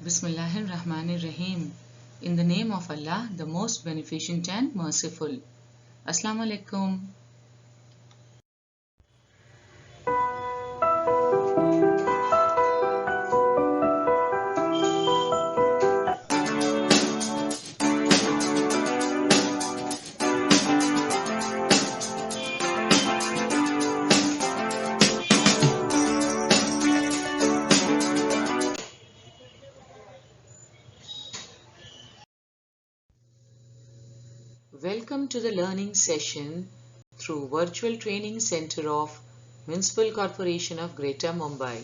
Bismillahirrahmanirrahim. In the name of Allah, the most beneficent and merciful. Assalamu alaikum. Welcome to the learning session through Virtual Training Center of Municipal Corporation of Greater Mumbai.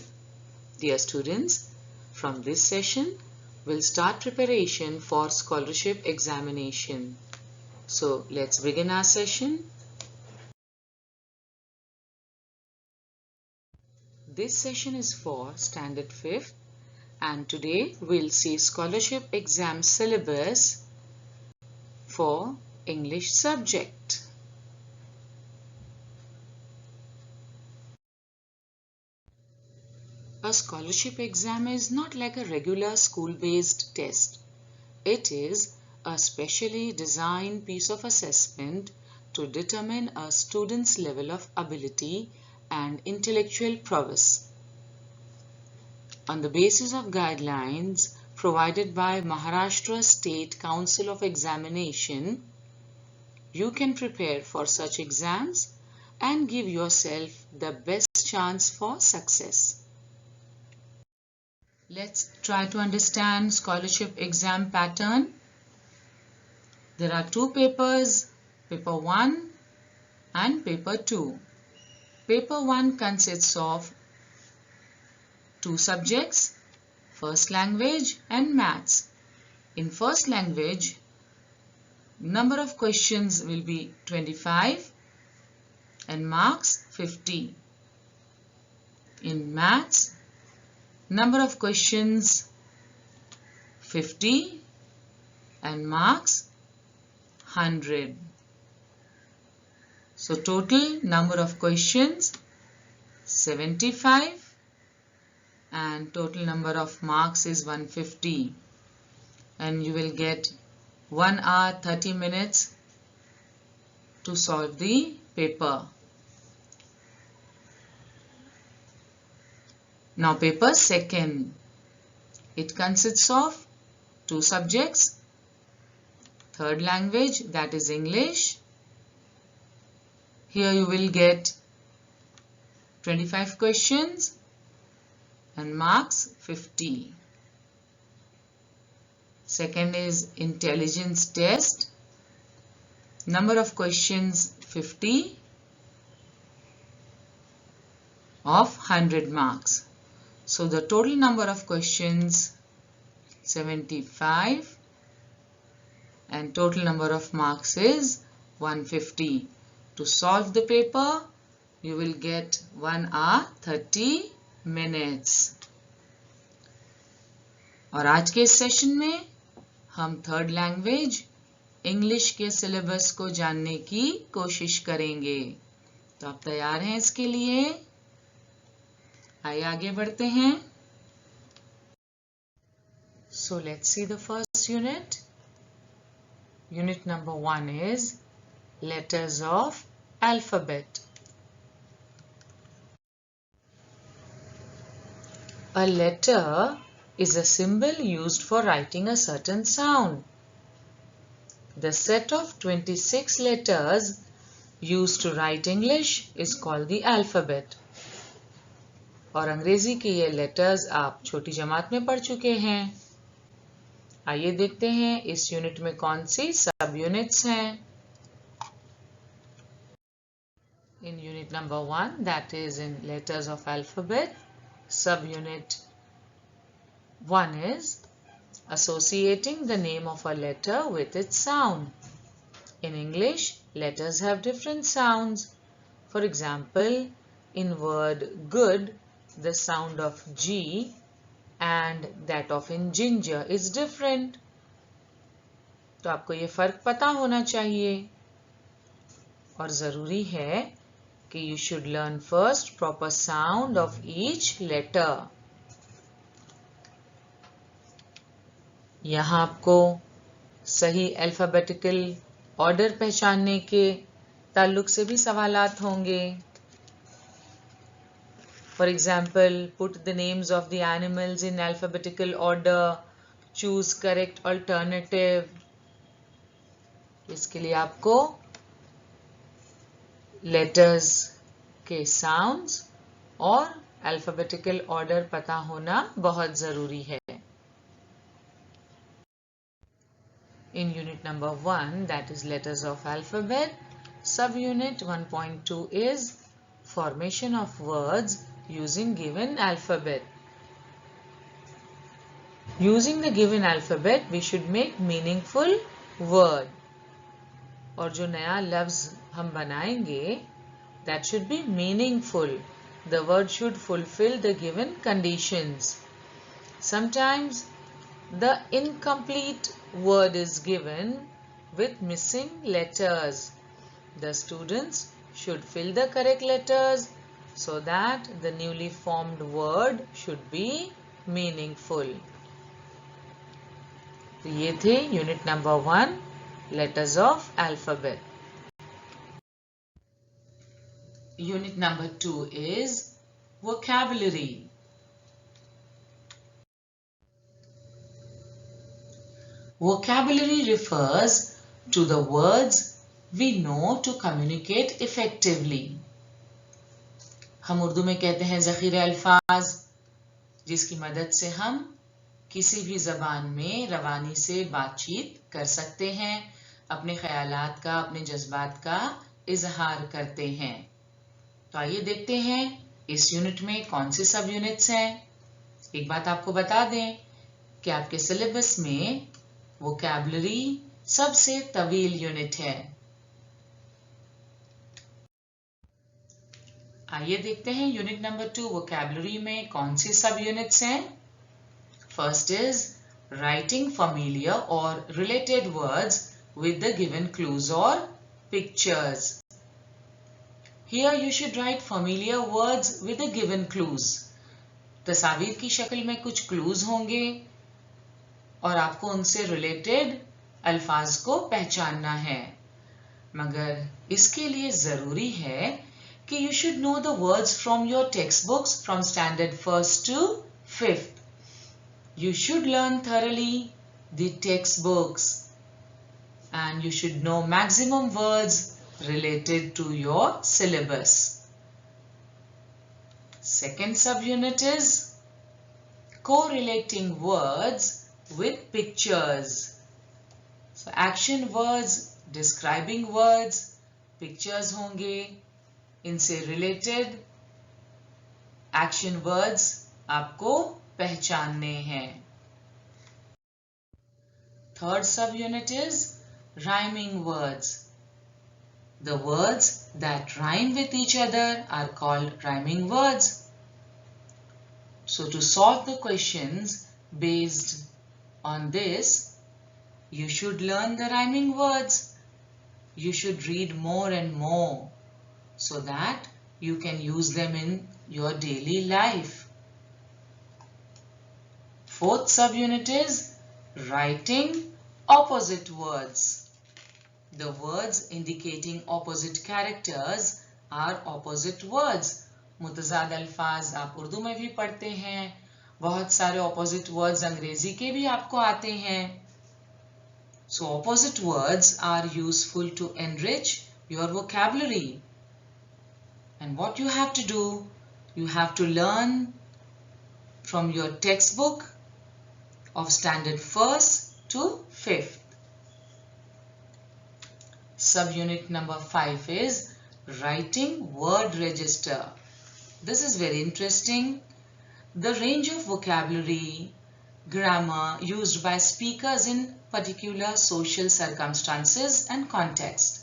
Dear students, from this session, we'll start preparation for scholarship examination. So let's begin our session. This session is for Standard 5th and today we'll see scholarship exam syllabus for English subject. A scholarship exam is not like a regular school-based test. It is a specially designed piece of assessment to determine a student's level of ability and intellectual prowess. On the basis of guidelines provided by Maharashtra State Council of Examination, you can prepare for such exams and give yourself the best chance for success. Let's try to understand scholarship exam pattern. There are two papers, paper 1 and paper 2. Paper 1 consists of two subjects, first language and maths. In first language, number of questions will be 25 and marks 50. In maths, number of questions 50 and marks 100. So total number of questions 75 and total number of marks is 150, and you will get 1 hour 30 minutes to solve the paper. Now paper 2. It consists of two subjects, third language, that is English. Here you will get 25 questions and marks 50. Second is intelligence test. Number of questions 50 of 100 marks. So the total number of questions 75 and total number of marks is 150. To solve the paper, you will get 1 hour 30 minutes. और आज के इस session में हम third language English के syllabus को जानने की कोशिश करेंगे। तो आप तैयार हैं इसके लिए? आइए आगे बढ़ते हैं। So let's see the first unit. Unit number 1 is letters of alphabet. A letter is a symbol used for writing a certain sound. The set of 26 letters used to write English is called the alphabet. और अंग्रेजी के ये letters आप छोटी जमात में पढ़ चुके हैं। आइए देखते हैं इस यूनिट में कौन सी सब यूनिट्स हैं। In unit number 1, that is in letters of alphabet, subunit 1 is associating the name of a letter with its sound. In English, letters have different sounds. For example, in word good, the sound of G and that of in ginger is different. तो आपको ये फर्क पता होना चाहिए और जरूरी है कि you should learn first proper sound of each letter. यहाँ आपको सही अल्फाबेटिकल ऑर्डर पहचानने के ताल्लुक से भी सवालात होंगे. For example, put the names of the animals in alphabetical order. Choose correct alternative. इसके लिए आपको letters के sounds और alphabetical order पता होना बहुत ज़रूरी है. In unit number 1, that is letters of alphabet, subunit 1.2 is formation of words using given alphabet. Using the given alphabet, we should make meaningful word. और जो नया लफ्ज हम बनाएंगे, that should be meaningful. The word should fulfill the given conditions. Sometimes the incomplete word is given with missing letters. The students should fill the correct letters so that the newly formed word should be meaningful. तो ये थे unit number 1 letters of alphabet. Unit number 2 is vocabulary. Vocabulary refers to the words we know to communicate effectively. हम उर्दू में कहते हैं ज़ख़ीरे अल्फाज, जिसकी मदद से हम किसी भी ज़बान में रवानी से बातचीत कर सकते हैं, अपने ख्यालात का, अपने जज्बात का इजहार करते हैं. तो आइए देखते हैं इस यूनिट में कौन से सब यूनिट्स हैं. एक बात आपको बता दें कि आपके सिलेबस में वोकैबुलरी सबसे तवील यूनिट है. आइए देखते हैं यूनिट नंबर 2 वोकैबुलरी में कौन से सब यूनिट्स हैं. फर्स्ट इज राइटिंग familiar और related words with the given clues or pictures. Here you should write familiar words with the given clues. तस्वीर की शक्ल में कुछ clues होंगे और आपको उनसे related अल्फाज को पहचानना है. मगर इसके लिए जरूरी है कि you should know the words from your textbooks from standard 1st to 5th. You should learn thoroughly the textbooks and you should know maximum words related to your syllabus. Second subunit is correlating words with pictures. So action words, describing words, pictures होंगे, इनसे related action words आपको पहचानने हैं. Third subunit is rhyming words. The words that rhyme with each other are called rhyming words. So to solve the questions based on this, you should learn the rhyming words. You should read more and more so that you can use them in your daily life. Fourth subunit is writing opposite words. The words indicating opposite characters are opposite words. मुतज़ाद अल्फाज आप उर्दू में भी पढ़ते हैं, बहुत सारे opposite words अंग्रेजी के भी आपको आते हैं. So opposite words are useful to enrich your vocabulary. And what you have to do, you have to learn from your textbook of standard 1st to 5th. Subunit number 5 is writing word register. This is very interesting. The range of vocabulary, grammar used by speakers in particular social circumstances and context.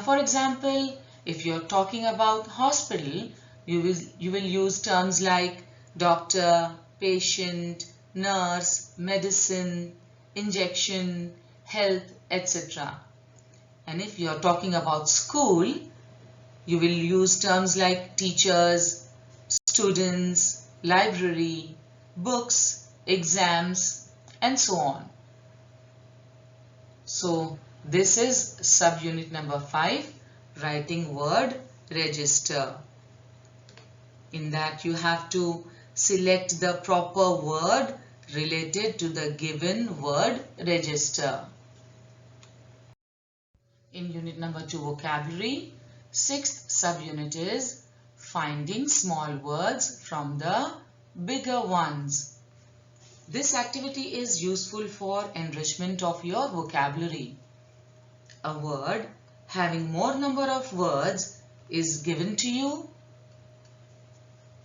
For example, if you're talking about hospital, you will use terms like doctor, patient, nurse, medicine, injection, health, etc. And if you're talking about school, you will use terms like teachers, students, library, books, exams, and so on. So this is subunit number 5, writing word register. In that you have to select the proper word related to the given word register. In unit number 2, vocabulary, 6th subunit is finding small words from the bigger ones. This activity is useful for enrichment of your vocabulary. A word having more number of words is given to you.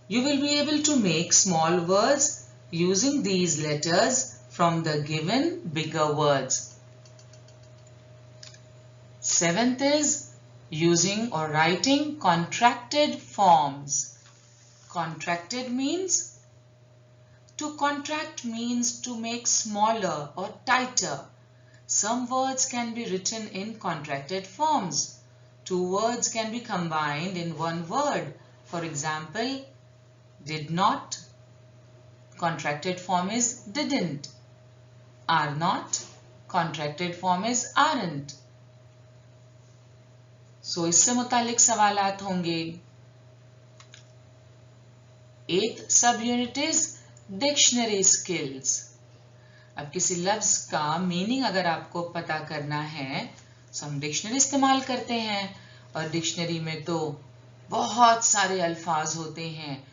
You will be able to make small words using these letters from the given bigger words. 7th is using or writing contracted forms. Contracted means, to contract means to make smaller or tighter. Some words can be written in contracted forms. Two words can be combined in one word. For example, did not, contracted form is didn't. Are not, contracted form is aren't. So इससे मुतालिक सवालात होंगे. 8th subunit is dictionary skills. अब किसी लफ्ज का meaning अगर आपको पता करना है तो हम डिक्शनरी इस्तेमाल करते हैं, और डिक्शनरी में तो बहुत सारे अल्फाज होते हैं.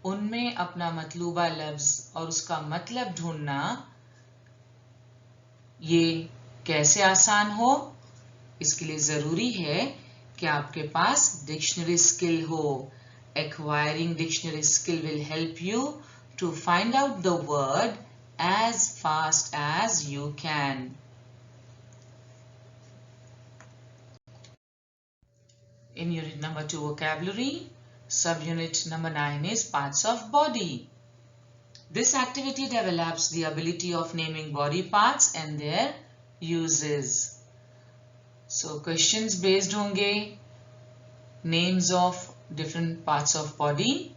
उनमें अपना मतलूबा लफ्ज और उसका मतलब ढूंढना ये कैसे आसान हो, इसके लिए जरूरी है कि आपके पास डिक्शनरी स्किल हो. Acquiring dictionary skill will help you to find out the word as fast as you can. In unit number 2, vocabulary, subunit number 9 is parts of body. This activity develops the ability of naming body parts and their uses. So questions based होंगे, names of different parts of body,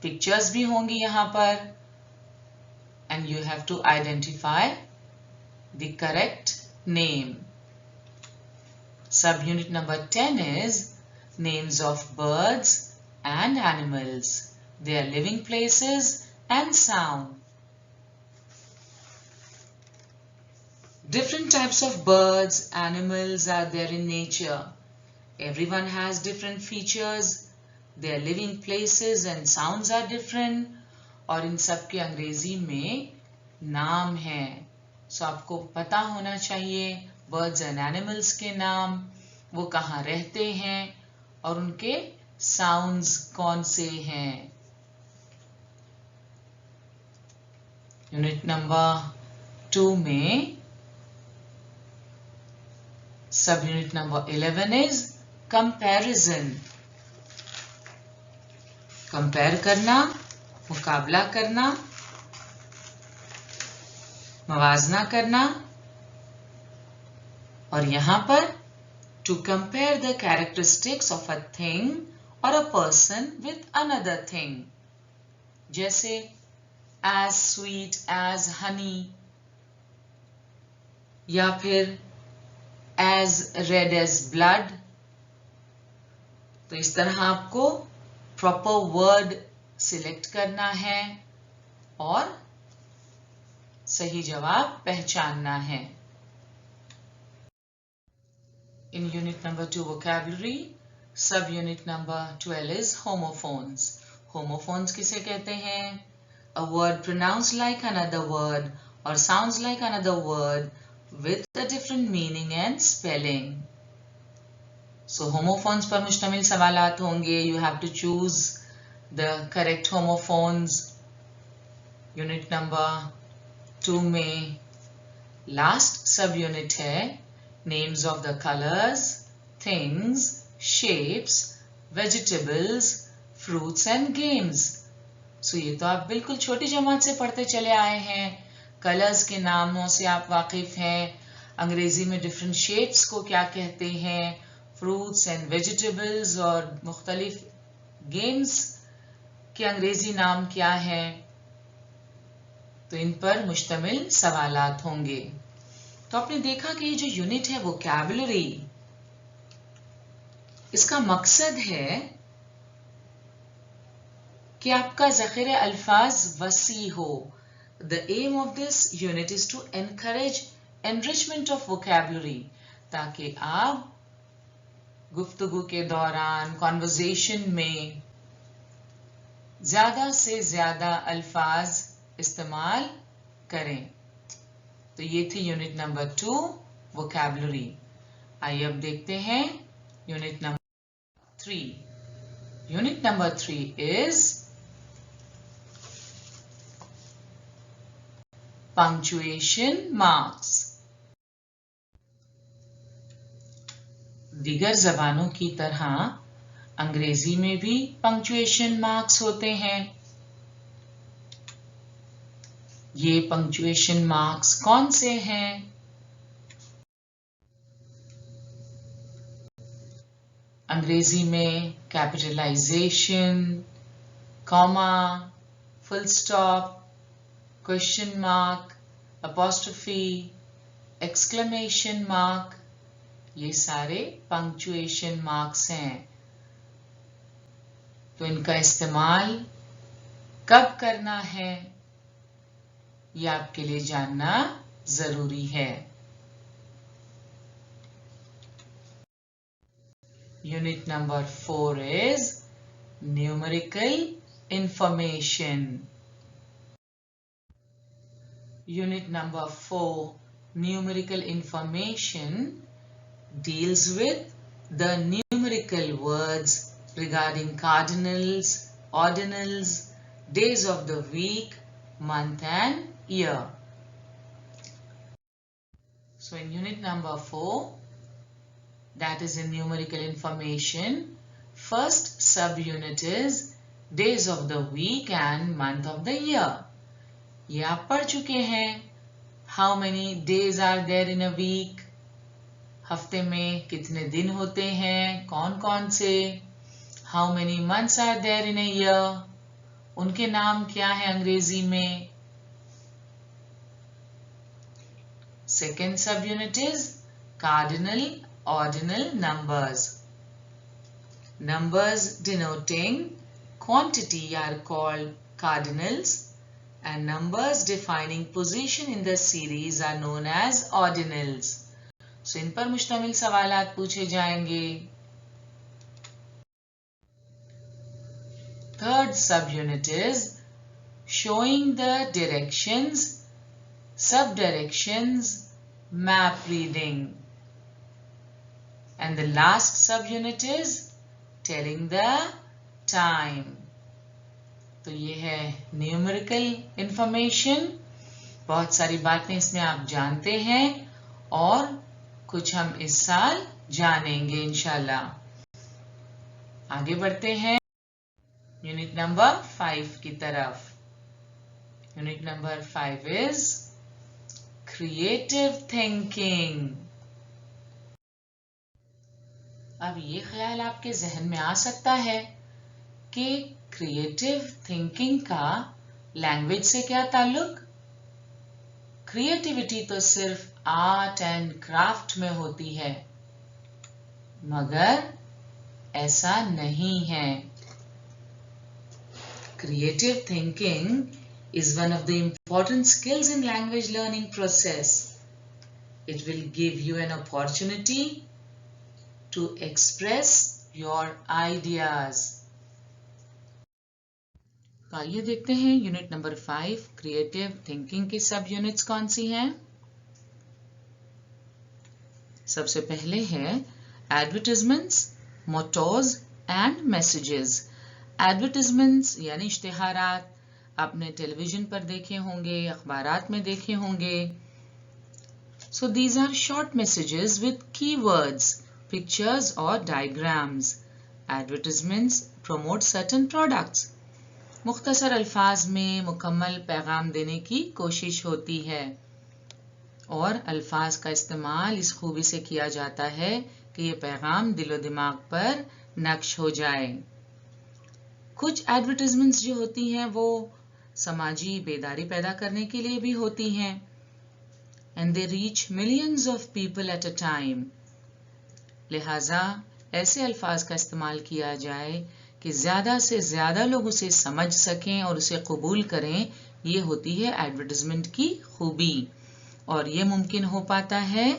pictures भी होंगी यहाँ पर, and you have to identify the correct name. Subunit number 10 is names of birds and animals, their living places and sound. Different types of birds, animals are there in nature. Everyone has different features, their living places and sounds are different, और इन सब के अंग्रेजी में नाम हैं. So आपको पता होना चाहिए birds and animals के नाम, वो कहाँ रहते हैं और उनके sounds कौन से हैं. यूनिट नंबर 2 में सब unit number 11 is comparison. Compare करना, मुकाबला करना, मवाजना करना, और यहां पर to compare the characteristics of a thing or a person with another thing. जैसे as sweet as honey, या फिर as red as blood. तो इस तरह आपको प्रॉपर वर्ड सिलेक्ट करना है और सही जवाब पहचानना है. In unit number 2 vocabulary, sub unit number 12 is homophones. Homophones किसे कहते हैं? A word pronounced like another word or sounds like another word with a different meaning and spelling. So homophones पर मुश्तमिल सवालात होंगे. You have to choose the correct homophones. Unit number 2 में last sub unit है names of the colors, things, shapes, vegetables, fruits and games. So ये तो आप बिल्कुल छोटी जमात से पढ़ते चले आए हैं. कलर्स के नामों से आप वाकिफ हैं. अंग्रेजी में डिफरेंट शेप्स को क्या कहते हैं, फ्रूट्स एंड वेजिटेबल्स और मुख्तलिफ गेम्स के अंग्रेजी नाम क्या है. तो इन पर मुश्तमिल सवालात होंगे। तो आपने देखा कि ये जो यूनिट है वोकैबुलरी, इसका मकसद है कि आपका ज़ख़ीरा अल्फाज वसी हो। The aim of this unit is to encourage enrichment of vocabulary, ताकि आप गुफ्तगू के दौरान कॉन्वर्जेशन में ज़्यादा से ज़्यादा अल्फाज इस्तेमाल करें। तो ये थी यूनिट नंबर 2 वोकैबुलरी। आइए अब देखते हैं unit number 3। Unit number 3 is punctuation marks. दीगर जबानों की तरह अंग्रेजी में भी पंक्चुएशन मार्क्स होते हैं। ये पंक्चुएशन मार्क्स कौन से हैं? अंग्रेजी में capitalisation, comma, full stop, question mark, apostrophe, exclamation mark, ये सारे पंक्चुएशन मार्क्स हैं। तो इनका इस्तेमाल कब करना है, ये आपके लिए जानना जरूरी है। Unit number 4 is numerical information. Unit number 4, numerical information, deals with the numerical words regarding cardinals, ordinals, days of the week, month and year. So in unit number 4, that is in numerical information, first subunit is days of the week and month of the year. ये आप पढ़ चुके हैं। How many days are there in a week, हफ्ते में कितने दिन होते हैं, कौन कौन से। How many months are there in a year, उनके नाम क्या है अंग्रेजी में। Second sub unit is cardinal ordinal numbers. Numbers denoting quantity are called cardinals and numbers defining position in the series are known as ordinals. So इन पर मुश्तमिल सवालात पूछे जाएंगे। Third subunit is showing the directions, subdirections, map reading. And the last subunit is telling the time. तो ये है numerical information. बहुत सारी बातें इसमें आप जानते हैं और कुछ हम इस साल जानेंगे इंशाल्लाह। आगे बढ़ते हैं यूनिट नंबर 5 की तरफ। Unit number 5 is creative thinking. अब ये ख्याल आपके जहन में आ सकता है कि क्रिएटिव थिंकिंग का लैंग्वेज से क्या ताल्लुक। क्रिएटिविटी तो सिर्फ आर्ट एंड क्राफ्ट में होती है, मगर ऐसा नहीं है। Creative thinking is one of the important skills in language learning process. It will give you an opportunity to express your ideas. तो आइए देखते हैं यूनिट नंबर 5 क्रिएटिव थिंकिंग की सब यूनिट्स कौन सी हैं। सबसे पहले है advertisements, mottos and messages. Advertisements यानी इश्तिहारात, आपने टेलीविजन पर देखे होंगे, अखबारात में देखे होंगे। So these are short messages with keywords, pictures और diagrams. Advertisements promote certain products. मुख्तसर अल्फाज में मुकम्मल पैगाम देने की कोशिश होती है और अल्फाज का इस्तेमाल इस खूबी से किया जाता है कि ये पैगाम दिलो दिमाग पर नक्श हो जाए। कुछ एडवर्टाइजमेंट्स जो होती हैं वो समाजी बेदारी पैदा करने के लिए भी होती हैं। And they reach millions of people at a time. लिहाजा ऐसे अल्फाज का इस्तेमाल किया जाए कि ज़्यादा से ज़्यादा लोग उसे समझ सकें और उसे कबूल करें, ये होती है एडवर्टाइजमेंट की खूबी। और ये मुमकिन हो पाता है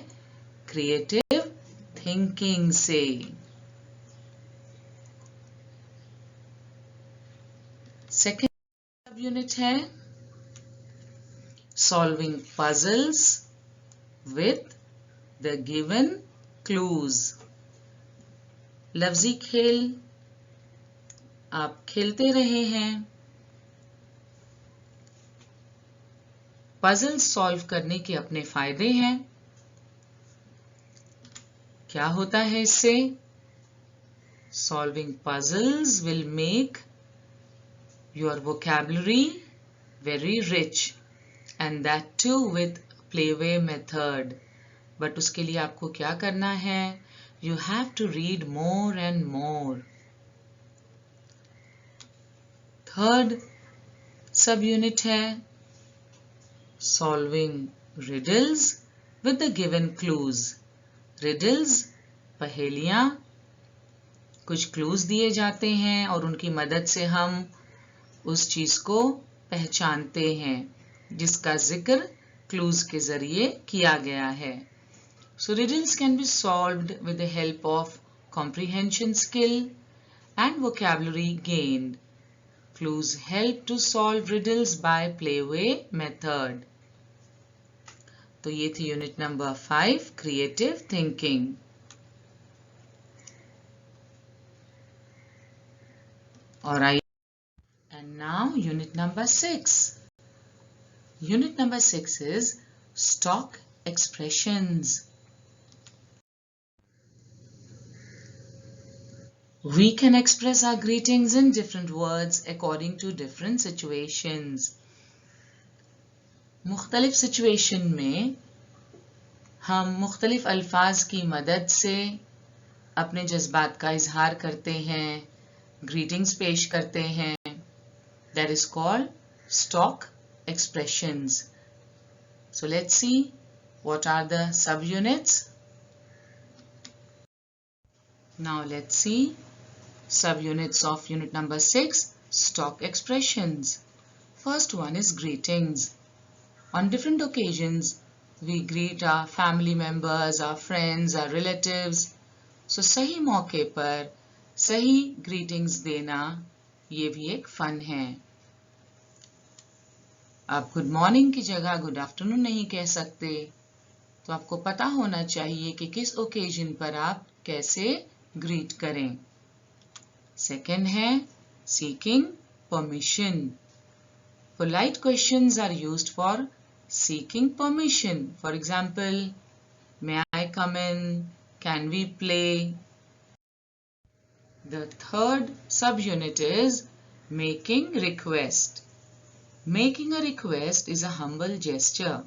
क्रिएटिव थिंकिंग से। सेकेंड सब यूनिट है solving puzzles with the given clues. लफ्जी खेल आप खेलते रहे हैं। पजल सॉल्व करने के अपने फायदे हैं। क्या होता है इससे? Solving puzzles will make your vocabulary very rich and that too with playway method. But उसके लिए आपको क्या करना है? You have to read more and more. Third subunit है solving riddles with the given clues. Riddles पहेलियां, कुछ clues दिए जाते हैं और उनकी मदद से हम उस चीज को पहचानते हैं जिसका जिक्र clues के जरिए किया गया है। So riddles can be solved with the help of comprehension skill and vocabulary gained. Clues help to solve riddles by playway method. तो ये थी यूनिट नंबर 5 क्रिएटिव थिंकिंग। और आइए and now unit number 6. Unit number 6 is stock expressions. We can express our greetings in different words according to different situations. मुख्तलिफ situation में हम मुख्तलिफ अल्फाज की मदद से अपने जज्बात का इजहार करते हैं, ग्रीटिंग्स पेश करते हैं। That is called stock expressions. So let's see what are the subunits. Now let's see subunits of unit number 6, stock expressions. First one is greetings. On different occasions, we greet our family members, our friends, our relatives. So सही मौके पर सही greetings देना ये भी एक fun है। आप गुड मॉर्निंग की जगह गुड आफ्टरनून नहीं कह सकते, तो आपको पता होना चाहिए कि किस ओकेजन पर आप कैसे ग्रीट करें। Second है seeking permission. Polite questions are used for seeking permission. For example, may I come in? Can we play? The third subunit is making request. Making a request is a humble gesture.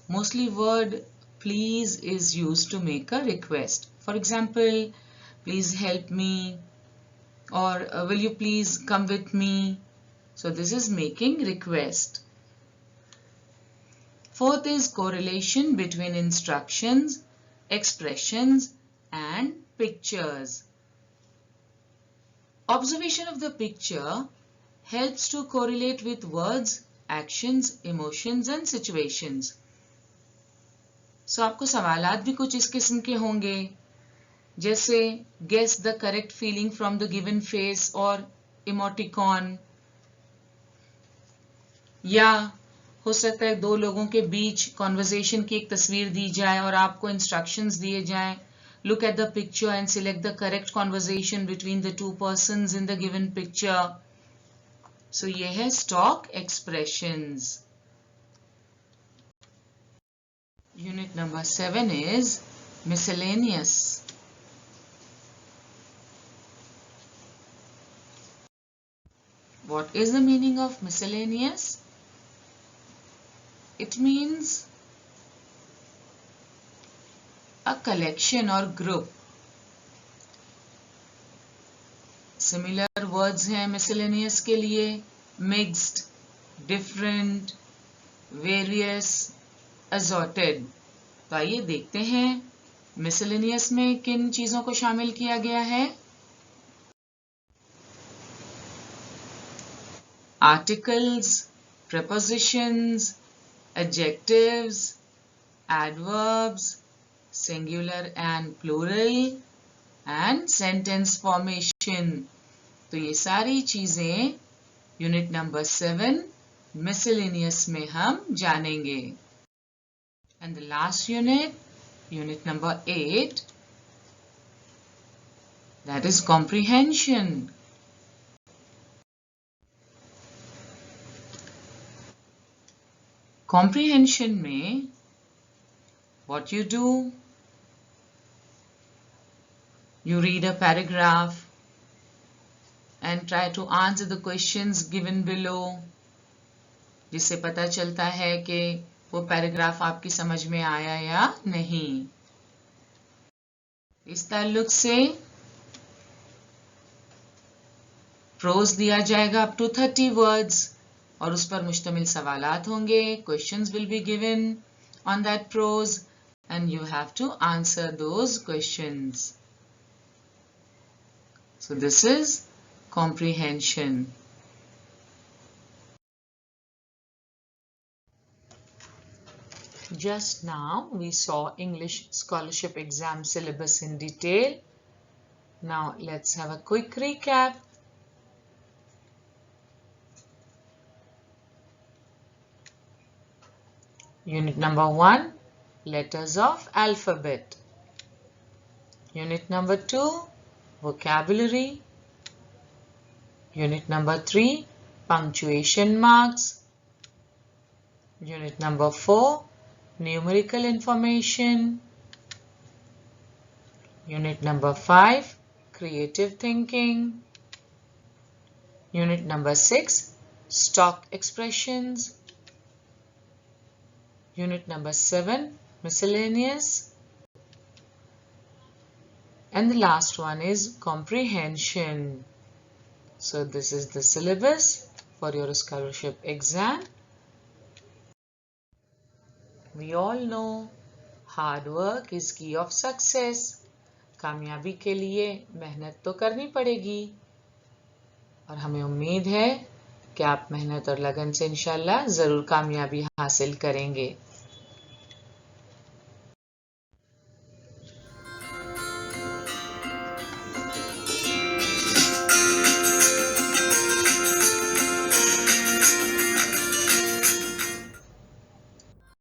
Mostly word please is used to make a request. For example, please help me, or will you please come with me? So this is making request. Fourth is correlation between instructions, expressions and pictures. Observation of the picture helps to correlate with words, actions, emotions and situations. So आपको सवालात भी कुछ इस किस्म के होंगे, जैसे guess the correct feeling from the given face or emoticon, या हो सकता है दो लोगों के बीच कॉन्वर्सेशन की एक तस्वीर दी जाए और आपको इंस्ट्रक्शंस दिए जाएं, look at the picture and select the correct conversation between the two persons in the given picture. So ये है stock expressions. Unit number 7 is miscellaneous. What is the meaning of miscellaneous? It means a collection or group. Similar words हैं miscellaneous के लिए mixed, different, various, assorted। तो आइए देखते हैं miscellaneous में किन चीजों को शामिल किया गया है। Articles, prepositions, adjectives, adverbs, singular and plural, and sentence formation। तो ये सारी चीजें यूनिट नंबर 7 miscellaneous में हम जानेंगे। And the last unit, unit number 8, that is comprehension। Comprehension में what you do, you read a paragraph and try to answer the questions given below, जिससे पता चलता है कि वो पैराग्राफ आपकी समझ में आया या नहीं। इस ताल्लुक से प्रोज दिया जाएगा अप टू 30 वर्ड्स और उस पर मुश्तमिल सवालात होंगे। Questions will be given on that prose and you have to answer those questions. So this is comprehension. Just now we saw English Scholarship Exam syllabus in detail. Now let's have a quick recap. Unit number 1, letters of alphabet. Unit number 2, vocabulary. Unit number 3, punctuation marks. Unit number 4, numerical information. Unit number 5, creative thinking. Unit number 6, stock expressions. Unit number 7, miscellaneous. And the last one is comprehension. So this is the syllabus for your scholarship exam. We all know hard work is key of success. कामयाबी के लिए मेहनत तो करनी पड़ेगी और हमें उम्मीद है कि आप मेहनत और लगन से इंशाल्लाह ज़रूर कामयाबी हासिल करेंगे।